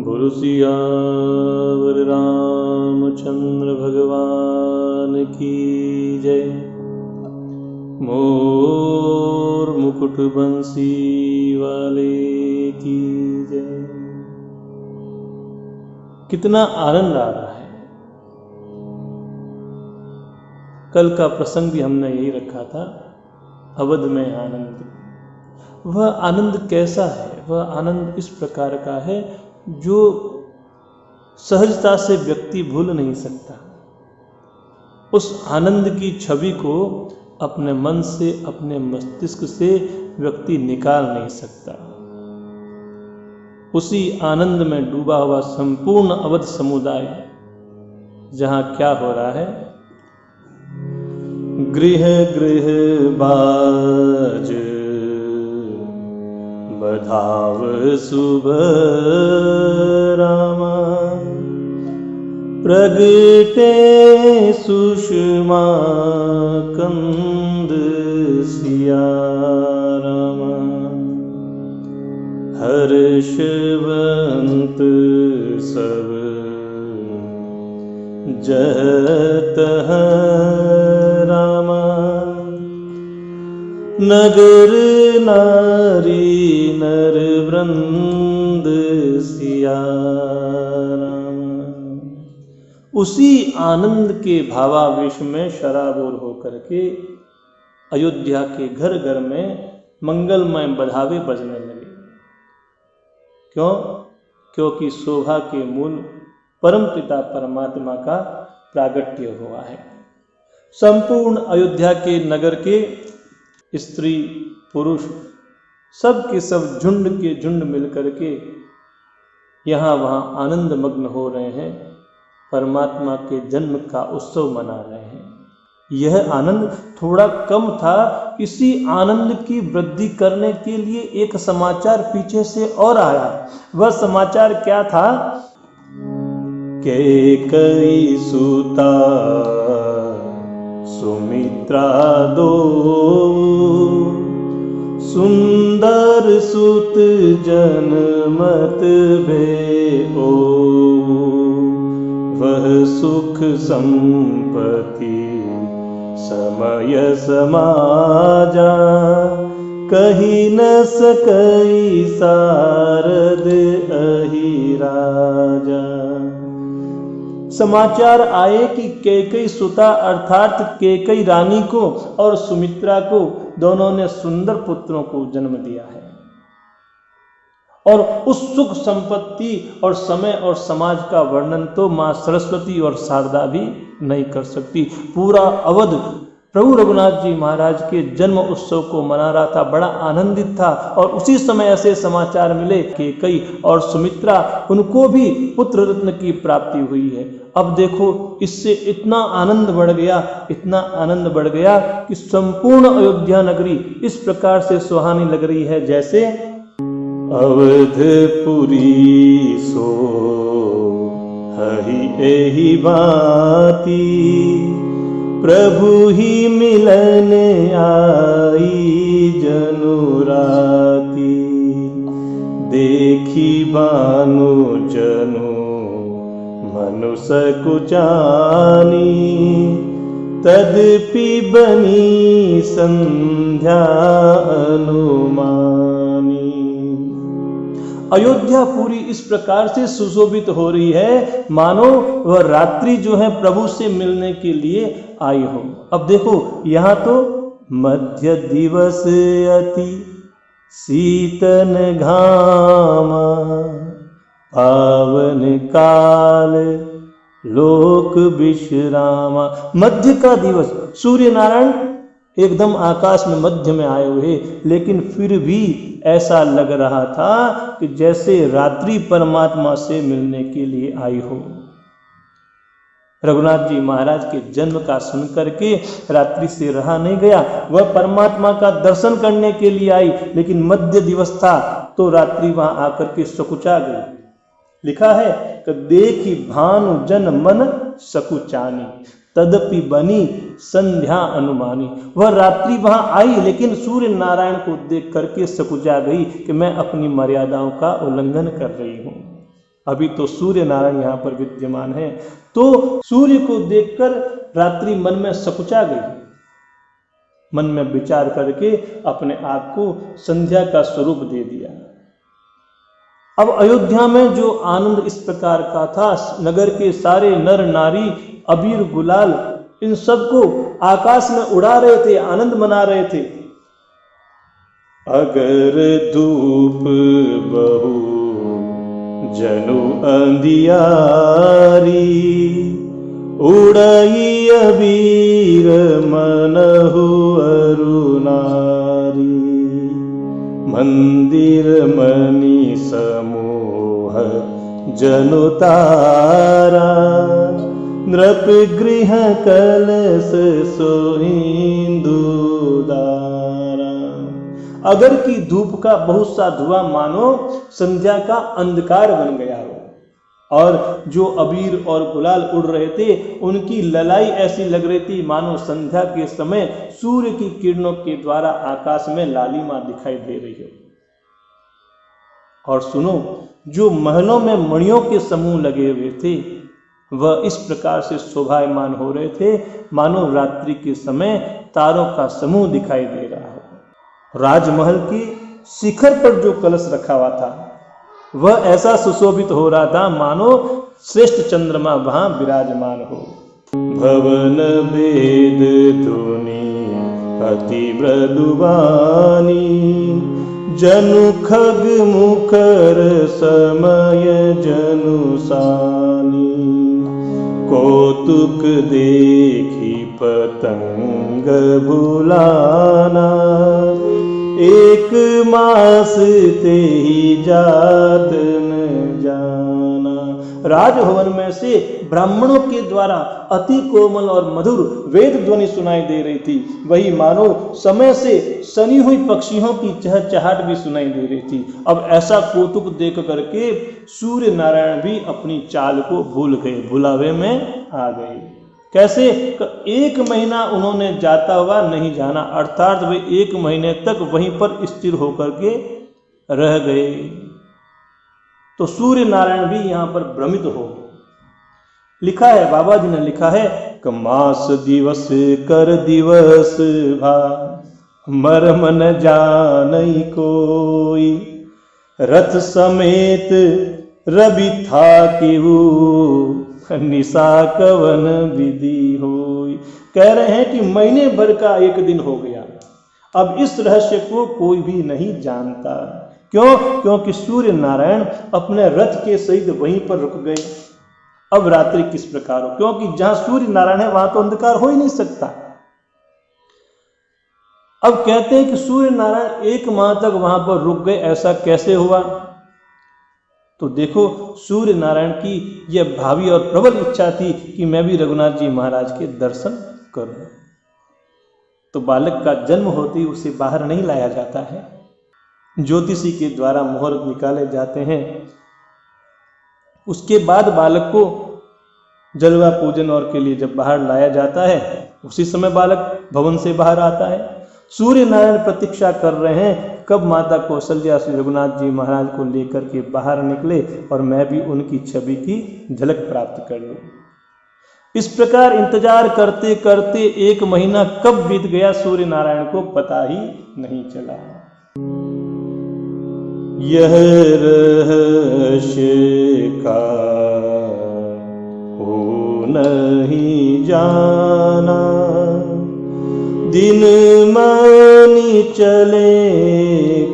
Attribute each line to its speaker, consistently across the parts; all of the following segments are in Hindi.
Speaker 1: बोलो सियावर रामचंद्र भगवान की जय। मोर मुकुट बंसी वाले की जय। कितना आनंद आ रहा है। कल का प्रसंग भी हमने यही रखा था, अवध में आनंद। वह आनंद कैसा है? वह आनंद इस प्रकार का है जो सहजता से व्यक्ति भूल नहीं सकता। उस आनंद की छवि को अपने मन से, अपने मस्तिष्क से व्यक्ति निकाल नहीं सकता। उसी आनंद में डूबा हुआ संपूर्ण अवध समुदाय, जहां क्या हो रहा है? गृह गृह बाज बधाव शुभ रामा, प्रगटे सुषमा कंद सिया रामा, हर्षवंत सब जहत रामा, नगर नारी नर वृंद सिया रामा। उसी आनंद के भावावेश में शराबोर होकर के अयोध्या के घर घर में मंगलमय बधावे बजने लगे। क्यों? क्योंकि शोभा के मूल परम पिता परमात्मा का प्रागट्य हुआ है। संपूर्ण अयोध्या के नगर के स्त्री पुरुष सब के सब झुंड के झुंड मिलकर के यहाँ वहाँ आनंद मग्न हो रहे हैं, परमात्मा के जन्म का उत्सव मना रहे हैं। यह आनंद थोड़ा कम था। इसी आनंद की वृद्धि करने के लिए एक समाचार पीछे से और आया। वह समाचार क्या था? कैकेयी सुता सुमित्रा दो, सुंदर सुत जनमत भेओ, वह सुख संपत्ति समय समाजा, कही न सकई सारद अहि राजा। समाचार आए कि कैकेयी सुता अर्थात कैकेयी रानी को और सुमित्रा को दोनों ने सुंदर पुत्रों को जन्म दिया है। और उस सुख संपत्ति और समय और समाज का वर्णन तो मां सरस्वती और शारदा भी नहीं कर सकती। पूरा अवध प्रभु रघुनाथ जी महाराज के जन्म उत्सव को मना रहा था, बड़ा आनंदित था। और उसी समय ऐसे समाचार मिले कि कैकेयी और सुमित्रा, उनको भी पुत्र रत्न की प्राप्ति हुई है। अब देखो, इससे इतना आनंद बढ़ गया, इतना आनंद बढ़ गया कि संपूर्ण अयोध्या नगरी इस प्रकार से सुहानी लग रही है जैसे अवधपुरी सो हहि एहि भांति, प्रभु ही मिलन आई जनु राती, देखी बानु जनु मनु सकुचानी, तदपि बनी संध्या अनुमानी। अयोध्या पूरी इस प्रकार से सुशोभित हो रही है मानो वह रात्रि जो है प्रभु से मिलने के लिए आई हो। अब देखो, यहाँ तो मध्य दिवस अति शीतन घामा, पावन काल लोक विश्रामा। मध्य का दिवस, सूर्य नारायण एकदम आकाश में मध्य में आए हुए, लेकिन फिर भी ऐसा लग रहा था कि जैसे रात्रि परमात्मा से मिलने के लिए आई हो। रघुनाथ जी महाराज के जन्म का सुनकर के रात्रि से रहा नहीं गया। वह परमात्मा का दर्शन करने के लिए आई, लेकिन मध्य दिवस था तो रात्रि वहां आकर के सकुचा गई। लिखा है कि देखी भानु जन मन सकुचानी, तदपि बनी संध्या अनुमानी। वह रात्रि वहां आई, लेकिन सूर्य नारायण को देख करके सकुचा गई कि मैं अपनी मर्यादाओं का उल्लंघन कर रही हूं। अभी तो सूर्य नारायण यहाँ पर विद्यमान है। तो सूर्य को देखकर रात्रि मन में सकुचा गई, मन में विचार करके अपने आप को संध्या का स्वरूप दे दिया। अब अयोध्या में जो आनंद इस प्रकार का था, नगर के सारे नर नारी अबीर गुलाल इन सबको आकाश में उड़ा रहे थे, आनंद मना रहे थे। अगर धूप बहु जनु अंधियारी, उड़ई अबीर मनहु अरुणारी, मंदिर मणि समूह जनु तारा, नृप गृह कलश सोहिंदु दारा। अगर की धूप का बहुत सा धुआं मानो संध्या का अंधकार बन गया हो, और जो अबीर और गुलाल उड़ रहे थे उनकी ललाई ऐसी लग रही थी मानो संध्या के समय सूर्य की किरणों के द्वारा आकाश में लालिमा दिखाई दे रही हो। और सुनो, जो महलों में मणियों के समूह लगे हुए थे वह इस प्रकार से शोभायमान हो रहे थे मानो रात्रि के समय तारों का समूह दिखाई दे रहा हो। राजमहल के शिखर पर जो कलश रखा हुआ था वह ऐसा सुशोभित हो रहा था मानो श्रेष्ठ चंद्रमा वहां विराजमान हो। भवन वेद धुनि अति मृदुवानी, जनु खग मुखर समय जनु सानी, कौतुक देखी पतंग भुलाना, एक मास ते ही जात न जाना। राजभवन में से ब्राह्मणों के द्वारा अति कोमल और मधुर वेद ध्वनि सुनाई दे रही थी, वही मानो समय से सनी हुई पक्षियों की चहचहाट भी सुनाई दे रही थी। अब ऐसा कौतुक देख करके सूर्य नारायण भी अपनी चाल को भूल गए, भुलावे में आ गए। कैसे? एक महीना उन्होंने जाता हुआ नहीं जाना, अर्थात वे एक महीने तक वहीं पर स्थिर होकर के रह गए। तो सूर्य नारायण भी यहां पर भ्रमित हो। लिखा है, बाबा जी ने लिखा है, मास दिवस कर दिवस भा, मर्म न जानई कोई, रथ समेत रवि था केहू, निशा कवन विधि होई। कह रहे हैं कि महीने भर का एक दिन हो गया, अब इस रहस्य को कोई भी नहीं जानता। क्यों? क्योंकि सूर्य नारायण अपने रथ के सहित वहीं पर रुक गए। अब रात्रि किस प्रकार हो, क्योंकि जहां सूर्य नारायण है वहां तो अंधकार हो ही नहीं सकता। अब कहते हैं कि सूर्य नारायण एक माह तक वहां पर रुक गए, ऐसा कैसे हुआ? तो देखो, सूर्य नारायण की यह भावी और प्रबल इच्छा थी कि मैं भी रघुनाथ जी महाराज के दर्शन करूं। तो बालक का जन्म होते ही उसे बाहर नहीं लाया जाता है, ज्योतिषी के द्वारा मुहूर्त निकाले जाते हैं। उसके बाद बालक को जलवा पूजन और के लिए जब बाहर लाया जाता है, उसी समय बालक भवन से बाहर आता है। सूर्य नारायण प्रतीक्षा कर रहे हैं कब माता कौशल्या श्री रघुनाथ जी महाराज को लेकर के बाहर निकले और मैं भी उनकी छवि की झलक प्राप्त कर लूं। इस प्रकार इंतजार करते करते एक महीना कब बीत गया सूर्य नारायण को पता ही नहीं चला। यह रहस्य का हो नहीं जाना, दिन मानी चले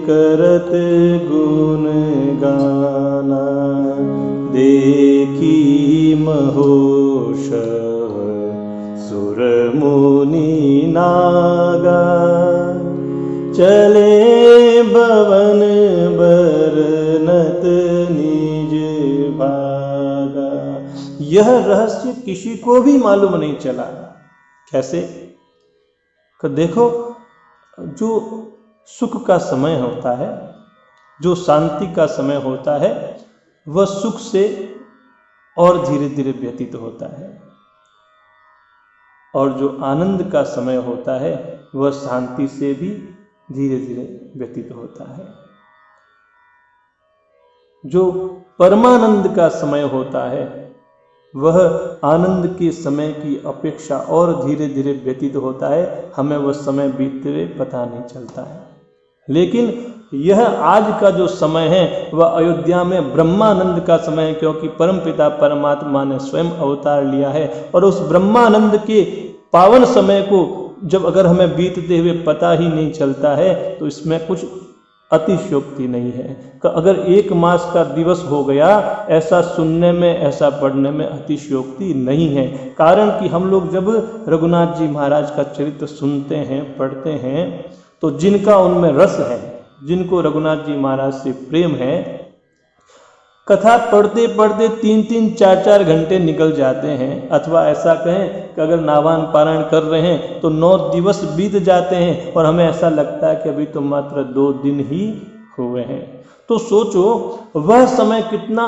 Speaker 1: करत गुण गाना, देखी महोष सुर मुनि नागा, चले भवन बरनत निज भागा। यह रहस्य किसी को भी मालूम नहीं चला। कैसे? तो देखो, जो सुख का समय होता है, जो शांति का समय होता है, वह सुख से और धीरे धीरे व्यतीत होता है, और जो आनंद का समय होता है वह शांति से भी धीरे धीरे व्यतीत होता है। जो परमानंद का समय होता है वह आनंद के समय की अपेक्षा और धीरे धीरे व्यतीत होता है, हमें वह समय बीतते हुए पता नहीं चलता है। लेकिन यह आज का जो समय है वह अयोध्या में ब्रह्मानंद का समय है, क्योंकि परमपिता परमात्मा ने स्वयं अवतार लिया है। और उस ब्रह्मानंद के पावन समय को जब अगर हमें बीतते हुए पता ही नहीं चलता है तो इसमें कुछ अतिशयोक्ति नहीं है। अगर 1 मास का दिवस हो गया, ऐसा सुनने में, ऐसा पढ़ने में अतिशयोक्ति नहीं है। कारण कि हम लोग जब रघुनाथ जी महाराज का चरित्र सुनते हैं, पढ़ते हैं, तो जिनका उनमें रस है, जिनको रघुनाथ जी महाराज से प्रेम है, कथा पढ़ते पढ़ते 3-3, 4-4 घंटे निकल जाते हैं। अथवा ऐसा कहें कि अगर नावान पारायण कर रहे हैं तो 9 दिवस बीत जाते हैं और हमें ऐसा लगता है कि अभी तो मात्र 2 दिन ही हुए हैं। तो सोचो वह समय कितना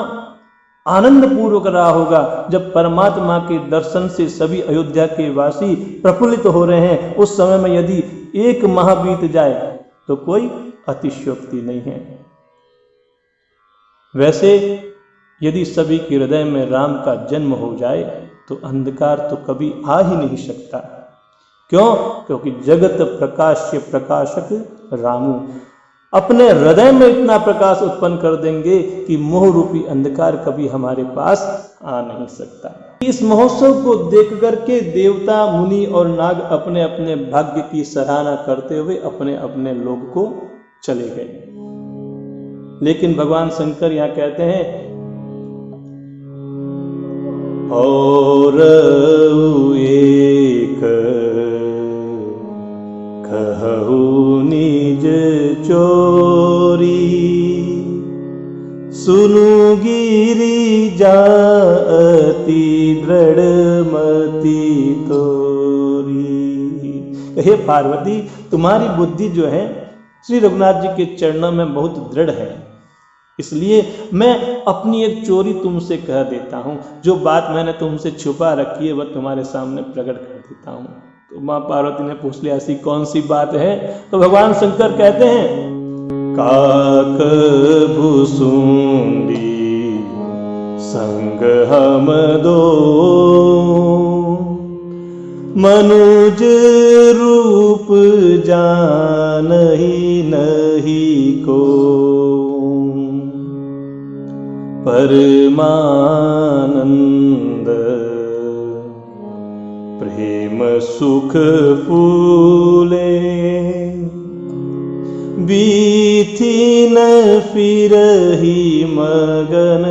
Speaker 1: आनंद पूर्वक रहा होगा जब परमात्मा के दर्शन से सभी अयोध्या के वासी प्रफुल्लित हो रहे हैं। उस समय में यदि 1 माह बीत जाए तो कोई अतिशयोक्ति नहीं है। वैसे यदि सभी के हृदय में राम का जन्म हो जाए तो अंधकार तो कभी आ ही नहीं सकता। क्यों? क्योंकि जगत प्रकाश्य प्रकाशक रामू अपने हृदय में इतना प्रकाश उत्पन्न कर देंगे कि मोह रूपी अंधकार कभी हमारे पास आ नहीं सकता। इस महोत्सव को देख करके देवता, मुनि और नाग अपने अपने भाग्य की सराहना करते हुए अपने अपने लोक को चले गए। लेकिन भगवान शंकर यहाँ कहते हैं, और एक कहु निज चोरी, सुनु गिरि जाति दृढ़ मति तोरी। हे पार्वती, तुम्हारी बुद्धि जो है श्री रघुनाथ जी के चरणों में बहुत दृढ़ है, इसलिए मैं अपनी एक चोरी तुमसे कह देता हूँ। जो बात मैंने तुमसे छुपा रखी है वह तुम्हारे सामने प्रकट कर देता हूँ। तो माँ पार्वती ने पूछ लिया, ऐसी कौन सी बात है? तो भगवान शंकर कहते हैं, काक भुसुंडी संग हम दो, मनुज रूप जानहि नहीं को, परमानंद प्रेम सुख फूले, बीथी न फिरहि मगन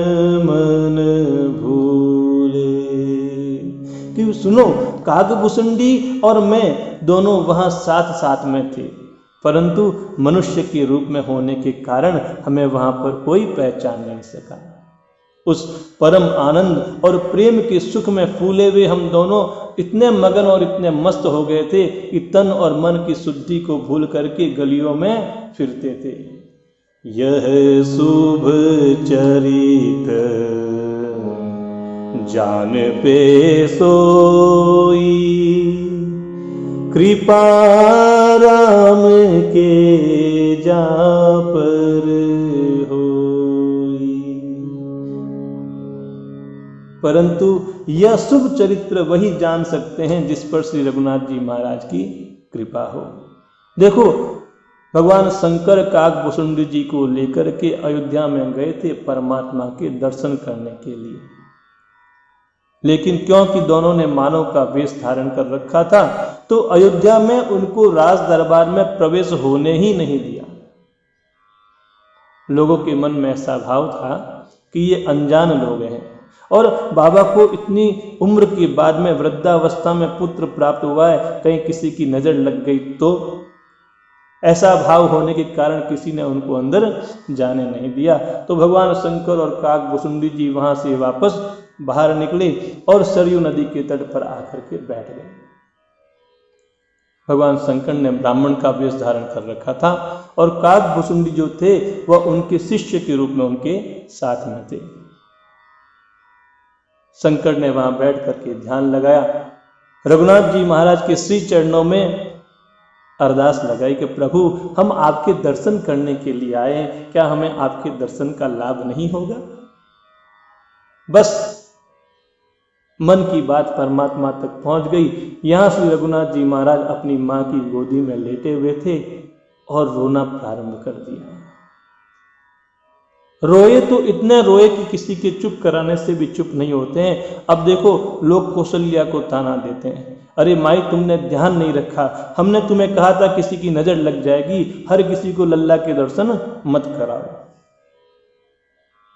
Speaker 1: मन भूले। कि सुनो, काकभुसुंडी और मैं दोनों वहां साथ साथ में थे, परंतु मनुष्य के रूप में होने के कारण हमें वहां पर कोई पहचान नहीं सका। उस परम आनंद और प्रेम के सुख में फूले हुए हम दोनों इतने मगन और इतने मस्त हो गए थे कि तन और मन की शुद्धि को भूल करके गलियों में फिरते थे। यह शुभ चरित जान पे सोई, कृपा राम के जा पर होई। परंतु यह शुभ चरित्र वही जान सकते हैं जिस पर श्री रघुनाथ जी महाराज की कृपा हो। देखो, भगवान शंकर काकभुसुंडी जी को लेकर के अयोध्या में गए थे परमात्मा के दर्शन करने के लिए, लेकिन क्योंकि दोनों ने मानव का वेश धारण कर रखा था तो अयोध्या में उनको राज दरबार में प्रवेश होने ही नहीं दिया। लोगों के मन में ऐसा भाव था कि ये अनजान लोग हैं, और बाबा को इतनी उम्र के बाद में वृद्धावस्था में पुत्र प्राप्त हुआ है, कहीं किसी की नजर लग गई तो, ऐसा भाव होने के कारण किसी ने उनको अंदर जाने नहीं दिया। तो भगवान शंकर और काकभुसुंडी जी वहां से वापस बाहर निकले और सरयू नदी के तट पर आकर के बैठ गए। भगवान शंकर ने ब्राह्मण का वेश धारण कर रखा था और काकभुसुंडी जो थे वह उनके शिष्य के रूप में उनके साथ में थे। शंकर ने वहां बैठ करके ध्यान लगाया, रघुनाथ जी महाराज के श्री चरणों में अरदास लगाई कि प्रभु हम आपके दर्शन करने के लिए आए हैं, क्या हमें आपके दर्शन का लाभ नहीं होगा। बस मन की बात परमात्मा तक पहुंच गई। यहां श्री रघुनाथ जी महाराज अपनी मां की गोदी में लेटे हुए थे और रोना प्रारंभ कर दिया। रोए तो इतने रोए कि किसी के चुप कराने से भी चुप नहीं होते हैं। अब देखो लोग कौशल्या को ताना देते हैं, अरे माई तुमने ध्यान नहीं रखा, हमने तुम्हें कहा था किसी की नजर लग जाएगी, हर किसी को लल्ला के दर्शन मत कराओ।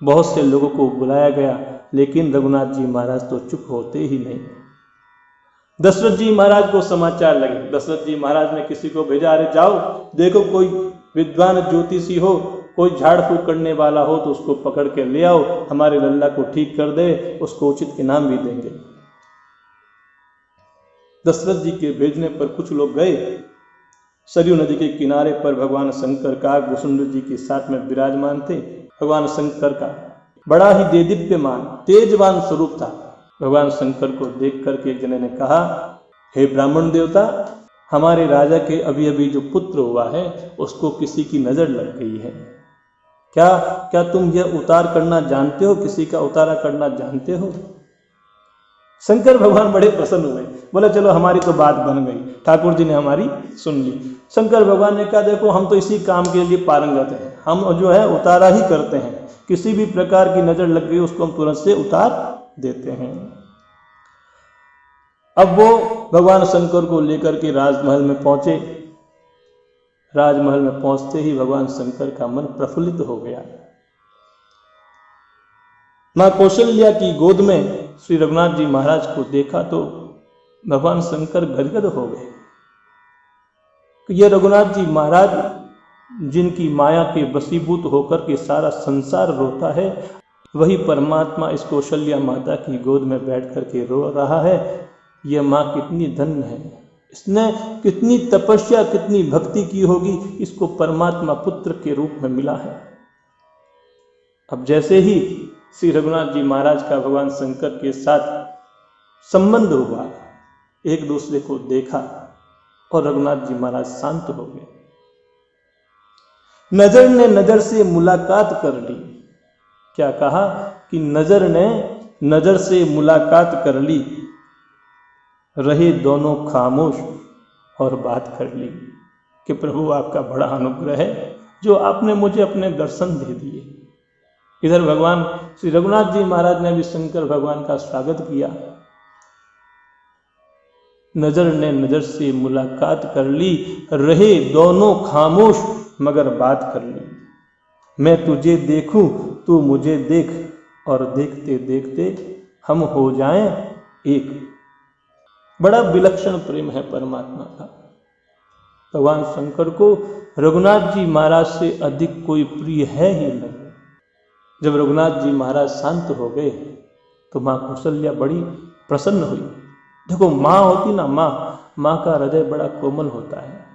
Speaker 1: बहुत से लोगों को बुलाया गया, लेकिन रघुनाथ जी महाराज तो चुप होते ही नहीं। दशरथ जी महाराज को समाचार लगे। दशरथ जी महाराज ने किसी को भेजा, अरे जाओ देखो कोई विद्वान ज्योतिषी हो, कोई झाड़ फूक करने वाला हो तो उसको पकड़ के ले आओ, हमारे लल्ला को ठीक कर दे, उसको उचित इनाम भी देंगे। दशरथ जी के भेजने पर कुछ लोग गए। सरयू नदी के किनारे पर भगवान शंकर का वसुंधरा जी के साथ में विराजमान थे। भगवान शंकर का बड़ा ही देदीप्यमान तेजवान स्वरूप था। भगवान शंकर को देख करके एक जने ने कहा, हे ब्राह्मण देवता, हमारे राजा के अभी अभी जो पुत्र हुआ है उसको किसी की नजर लग गई है, क्या तुम यह उतार करना जानते हो, किसी का उतारा करना जानते हो। शंकर भगवान बड़े प्रसन्न हुए, बोले चलो हमारी तो बात बन गई, ठाकुर जी ने हमारी सुन ली। शंकर भगवान ने कहा देखो हम तो इसी काम के लिए पारंगत हैं, हम जो है उतारा ही करते हैं, किसी भी प्रकार की नजर लग गई उसको हम तुरंत से उतार देते हैं। अब वो भगवान शंकर को लेकर के राजमहल में पहुंचे। राजमहल में पहुंचते ही भगवान शंकर का मन प्रफुल्लित हो गया। मां कौशल्या की गोद में श्री रघुनाथ जी महाराज को देखा तो भगवान शंकर गदगद हो गए। ये रघुनाथ जी महाराज जिनकी माया के वशीभूत होकर के सारा संसार रोता है, वही परमात्मा इस कौशल्या माता की गोद में बैठ करके रो रहा है। यह माँ कितनी धन्य है, इसने कितनी तपस्या कितनी भक्ति की होगी, इसको परमात्मा पुत्र के रूप में मिला है। अब जैसे ही श्री रघुनाथ जी महाराज का भगवान शंकर के साथ संबंध हुआ, एक दूसरे को देखा और रघुनाथ जी महाराज शांत हो गए। नजर ने नजर से मुलाकात कर ली। क्या कहा कि नजर ने नजर से मुलाकात कर ली, रहे दोनों खामोश और बात कर ली कि प्रभु आपका बड़ा अनुग्रह है जो आपने मुझे अपने दर्शन दे दिए। इधर भगवान श्री रघुनाथ जी महाराज ने भी शंकर भगवान का स्वागत किया। नजर ने नजर से मुलाकात कर ली, रहे दोनों खामोश मगर बात कर ली। मैं तुझे देखूं तू मुझे देख, और देखते देखते हम हो जाएं एक। बड़ा विलक्षण प्रेम है परमात्मा का। भगवान शंकर को रघुनाथ जी महाराज से अधिक कोई प्रिय है ही नहीं। जब रघुनाथ जी महाराज शांत हो गए तो माँ कौशल्या बड़ी प्रसन्न हुई। देखो माँ होती ना, माँ का हृदय बड़ा कोमल होता है।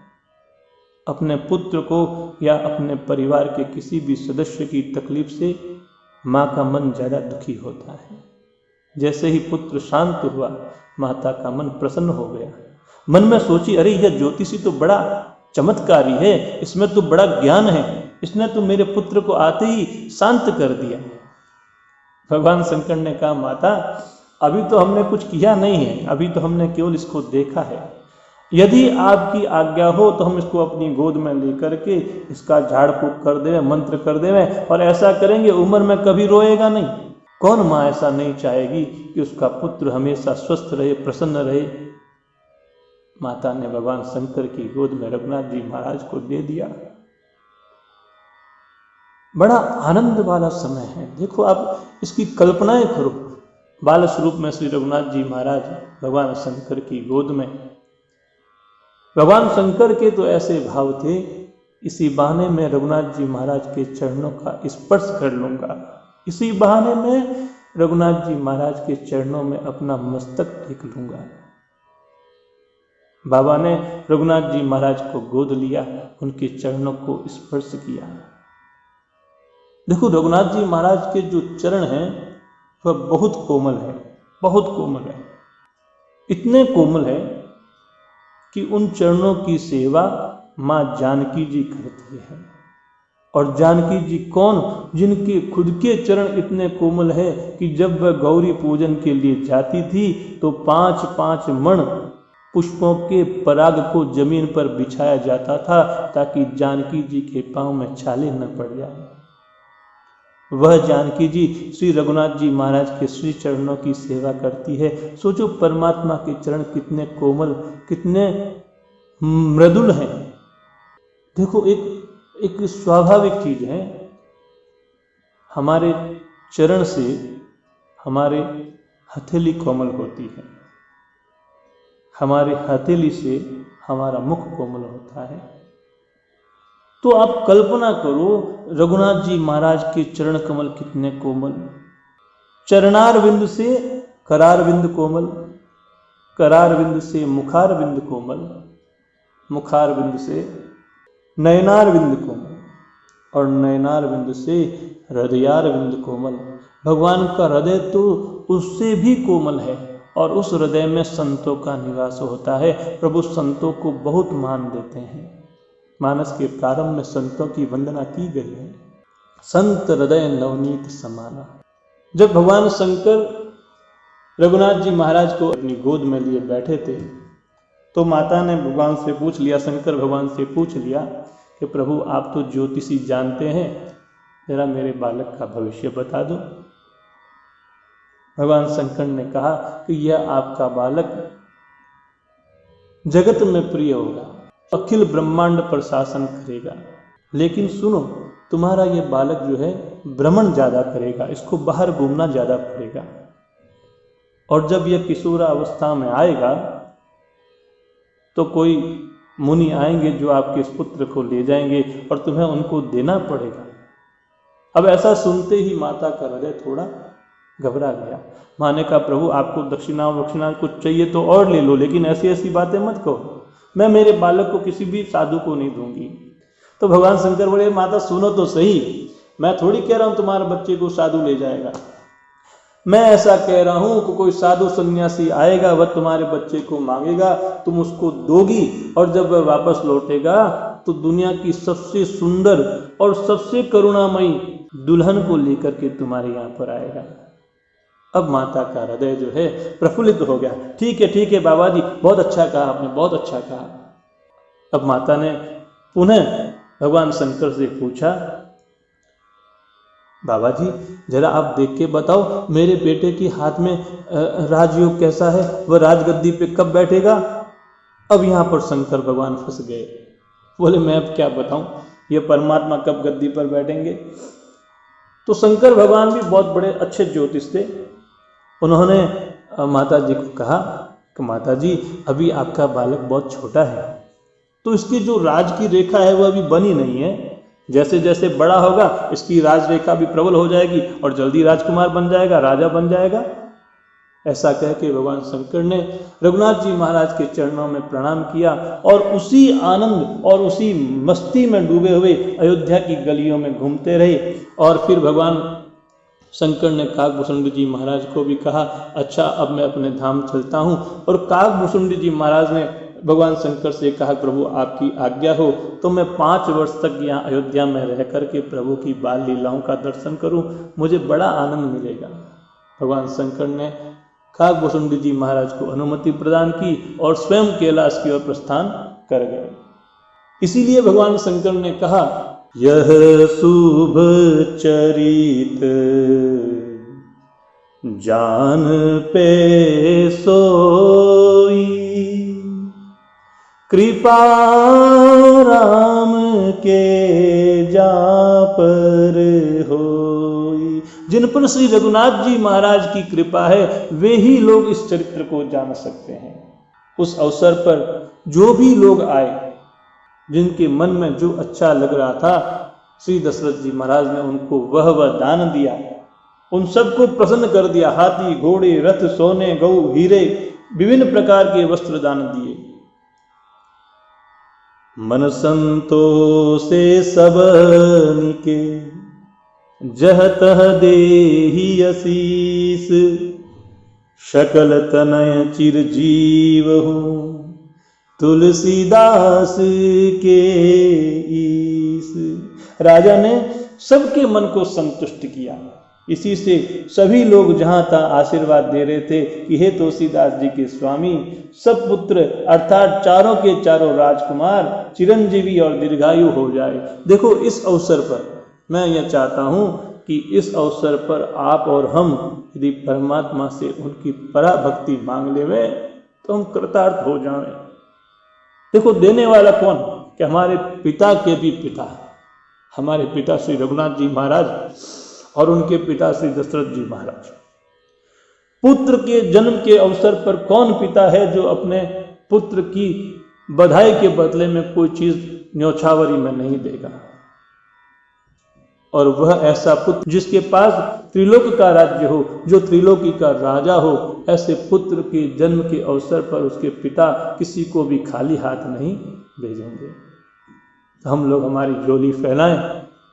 Speaker 1: अपने पुत्र को या अपने परिवार के किसी भी सदस्य की तकलीफ से माँ का मन ज्यादा दुखी होता है। जैसे ही पुत्र शांत हुआ, माता का मन प्रसन्न हो गया। मन में सोची, अरे यह ज्योतिषी तो बड़ा चमत्कारी है, इसमें तो बड़ा ज्ञान है, इसने तो मेरे पुत्र को आते ही शांत कर दिया। भगवान शंकर ने कहा, माता अभी तो हमने कुछ किया नहीं है, अभी तो हमने केवल इसको देखा है। यदि आपकी आज्ञा हो तो हम इसको अपनी गोद में लेकर के इसका झाड़ फूक कर दें, मंत्र कर दें, और ऐसा करेंगे उम्र में कभी रोएगा नहीं। कौन माँ ऐसा नहीं चाहेगी कि उसका पुत्र हमेशा स्वस्थ रहे, प्रसन्न रहे। माता ने भगवान शंकर की गोद में रघुनाथ जी महाराज को दे दिया। बड़ा आनंद वाला समय है। देखो आप इसकी कल्पनाएं करो, बाल स्वरूप में श्री रघुनाथ जी महाराज भगवान शंकर की गोद में। भगवान शंकर के तो ऐसे भाव थे, इसी बहाने में रघुनाथ जी महाराज के चरणों का स्पर्श कर लूंगा, इसी बहाने में रघुनाथ जी महाराज के चरणों में अपना मस्तक टेक लूंगा। बाबा ने रघुनाथ जी महाराज को गोद लिया, उनके चरणों को स्पर्श किया। देखो रघुनाथ जी महाराज के जो चरण हैं वह बहुत कोमल है, बहुत कोमल है। इतने कोमल है कि उन चरणों की सेवा माँ जानकी जी करती है। और जानकी जी कौन? जिनके खुद के चरण इतने कोमल हैं कि जब वह गौरी पूजन के लिए जाती थी तो 5-5 मण पुष्पों के पराग को जमीन पर बिछाया जाता था ताकि जानकी जी के पांव में छाले न पड़ जाए। वह जानकी जी श्री रघुनाथ जी महाराज के श्री चरणों की सेवा करती है। सोचो परमात्मा के चरण कितने कोमल, कितने मृदुल हैं। देखो एक स्वाभाविक चीज है, हमारे चरण से हमारे हथेली कोमल होती है, हमारे हथेली से हमारा मुख कोमल होता है। तो आप कल्पना करो रघुनाथ जी महाराज के चरण कमल कितने कोमल। चरणार बिंद से करार बिंद कोमल, करार बिंद से मुखार बिंद कोमल, मुखार बिंद से नयनार बिंद कोमल और नयनार बिंद से हृदयार बिंद कोमल। भगवान का हृदय तो उससे भी कोमल है और उस हृदय में संतों का निवास होता है। प्रभु संतों को बहुत मान देते हैं। मानस के प्रारंभ में संतों की वंदना की गई है। संत हृदय नवनीत समाना। जब भगवान शंकर रघुनाथ जी महाराज को अपनी गोद में लिए बैठे थे तो माता ने भगवान से पूछ लिया, शंकर भगवान से पूछ लिया कि प्रभु आप तो ज्योतिषी जानते हैं, जरा मेरे बालक का भविष्य बता दो। भगवान शंकर ने कहा कि यह आपका बालक जगत में प्रिय होगा, अखिल ब्रह्मांड पर शासन करेगा, लेकिन सुनो तुम्हारा ये बालक जो है भ्रमण ज्यादा करेगा, इसको बाहर घूमना ज्यादा पड़ेगा। और जब यह किशोरा अवस्था में आएगा तो कोई मुनि आएंगे जो आपके इस पुत्र को ले जाएंगे और तुम्हें उनको देना पड़ेगा। अब ऐसा सुनते ही माता का हृदय थोड़ा घबरा गया। माँ ने कहा प्रभु आपको दक्षिणा वक्षिणा कुछ चाहिए तो और ले लो, लेकिन ऐसी ऐसी बातें मत कहो, मैं मेरे बालक को किसी भी साधु को नहीं दूंगी। तो भगवान शंकर बोले माता सुनो तो सही, मैं थोड़ी कह रहा हूं तुम्हारे बच्चे को साधु ले जाएगा, मैं ऐसा कह रहा हूं कि कोई साधु सन्यासी आएगा, वह तुम्हारे बच्चे को मांगेगा, तुम उसको दोगी और जब वह वापस लौटेगा तो दुनिया की सबसे सुंदर और सबसे करुणामयी दुल्हन को लेकर के तुम्हारे यहाँ पर आएगा। अब माता का हृदय जो है प्रफुल्लित हो गया। ठीक है बाबा जी, बहुत अच्छा कहा आपने, बहुत अच्छा कहा। अब माता ने पुनः भगवान शंकर से पूछा बाबा जी जरा आप देख के बताओ मेरे बेटे के हाथ में राजयोग कैसा है, वह राजगद्दी पे कब बैठेगा। अब यहाँ पर शंकर भगवान फंस गए। बोले मैं अब क्या बताऊं, ये परमात्मा कब गद्दी पर बैठेंगे। तो शंकर भगवान भी बहुत बड़े अच्छे ज्योतिष थे। उन्होंने माता जी को कहा कि माता जी अभी आपका बालक बहुत छोटा है, तो इसकी जो राज की रेखा है वह अभी बनी नहीं है, जैसे जैसे बड़ा होगा इसकी राज रेखा भी प्रबल हो जाएगी और जल्दी राजकुमार बन जाएगा, राजा बन जाएगा। ऐसा कह के भगवान शंकर ने रघुनाथ जी महाराज के चरणों में प्रणाम किया और उसी आनंद और उसी मस्ती में डूबे हुए अयोध्या की गलियों में घूमते रहे। और फिर भगवान शंकर ने काकभूषुंड जी महाराज को भी कहा अच्छा अब मैं अपने धाम चलता हूँ। और काकभूषुंड जी महाराज ने भगवान शंकर से कहा प्रभु आपकी आज्ञा हो तो मैं 5 वर्ष तक यहाँ अयोध्या में रह करके प्रभु की बाल लीलाओं का दर्शन करूँ, मुझे बड़ा आनंद मिलेगा। भगवान शंकर ने काकभूषुंड जी महाराज को अनुमति प्रदान की और स्वयं कैलाश की ओर प्रस्थान कर गए। इसीलिए भगवान शंकर ने कहा यह शुभ चरित जान पे सोई, कृपा राम के जा पर होई। जिन पर श्री रघुनाथ जी महाराज की कृपा है वे ही लोग इस चरित्र को जान सकते हैं। उस अवसर पर जो भी लोग आए, जिनके मन में जो अच्छा लग रहा था, श्री दशरथ जी महाराज ने उनको वह दान दिया, उन सबको प्रसन्न कर दिया। हाथी घोड़े रथ सोने गौ हीरे विभिन्न प्रकार के वस्त्र दान दिए। मन संतोषे सबनिके जह तह देहि असीस, सकल तनय चिरजीव हो तुलसीदास के ईस। राजा ने सबके मन को संतुष्ट किया। इसी से सभी लोग जहां था आशीर्वाद दे रहे थे कि हे तुलसीदास जी के स्वामी, सब पुत्र अर्थात चारों के चारों राजकुमार चिरंजीवी और दीर्घायु हो जाए। देखो, इस अवसर पर मैं यह चाहता हूं कि इस अवसर पर आप और हम यदि परमात्मा से उनकी पराभक्ति मांग लेवे तो हम कृतार्थ हो जाएं। देखो, देने वाला कौन? कि हमारे पिता के भी पिता, हमारे पिता श्री रघुनाथ जी महाराज और उनके पिता श्री दशरथ जी महाराज। पुत्र के जन्म के अवसर पर कौन पिता है जो अपने पुत्र की बधाई के बदले में कोई चीज न्योछावरी में नहीं देगा? और वह ऐसा पुत्र जिसके पास त्रिलोक का राज्य हो, जो त्रिलोकी का राजा हो, ऐसे पुत्र के जन्म के अवसर पर उसके पिता किसी को भी खाली हाथ नहीं भेजेंगे। हम लोग हमारी झोली फैलाएं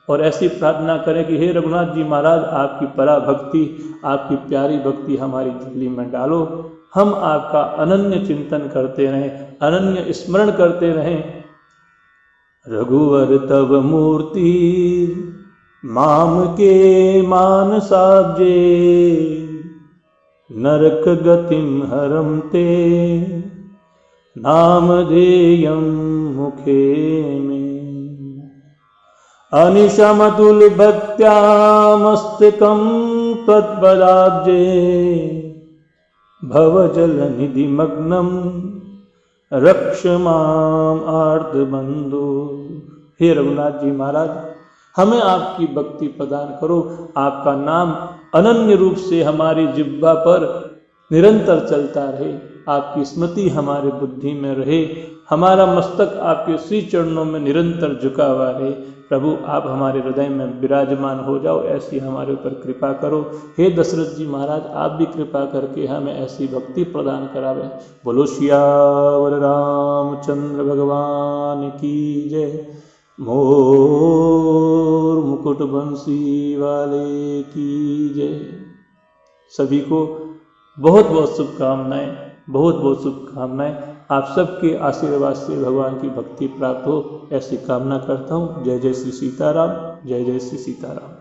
Speaker 1: और ऐसी प्रार्थना करें कि हे रघुनाथ जी महाराज, आपकी पराभक्ति, आपकी प्यारी भक्ति हमारी झोली में डालो। हम आपका अनन्य चिंतन करते रहें, अनन्य स्मरण करते रहें। रघुवर तव मूर्ति माम के मान साजे, नरक गतिम हरम ते नामधेयम मुखे में। अनिशमतुल भक्त्या मस्तकं त्वत्पदाब्जे, भवजल निधि मग्नम रक्ष माम आर्तबंधु। हे रघुनाथ जी महाराज, हमें आपकी भक्ति प्रदान करो। आपका नाम अनन्य रूप से हमारी जिह्वा पर निरंतर चलता रहे, आपकी स्मृति हमारे बुद्धि में रहे, हमारा मस्तक आपके श्री चरणों में निरंतर झुका हुआ रहे। प्रभु, आप हमारे हृदय में विराजमान हो जाओ, ऐसी हमारे ऊपर कृपा करो। हे दशरथ जी महाराज, आप भी कृपा करके हमें ऐसी भक्ति प्रदान करावे। बोलो सियावर रामचंद्र भगवान की जय। मोर मुकुट बंसी वाले की जय। सभी को बहुत बहुत शुभकामनाएं, बहुत बहुत शुभकामनाएं। आप सबके आशीर्वाद से भगवान की भक्ति प्राप्त हो, ऐसी कामना करता हूँ। जय जय श्री सीताराम, जय जय श्री सीताराम।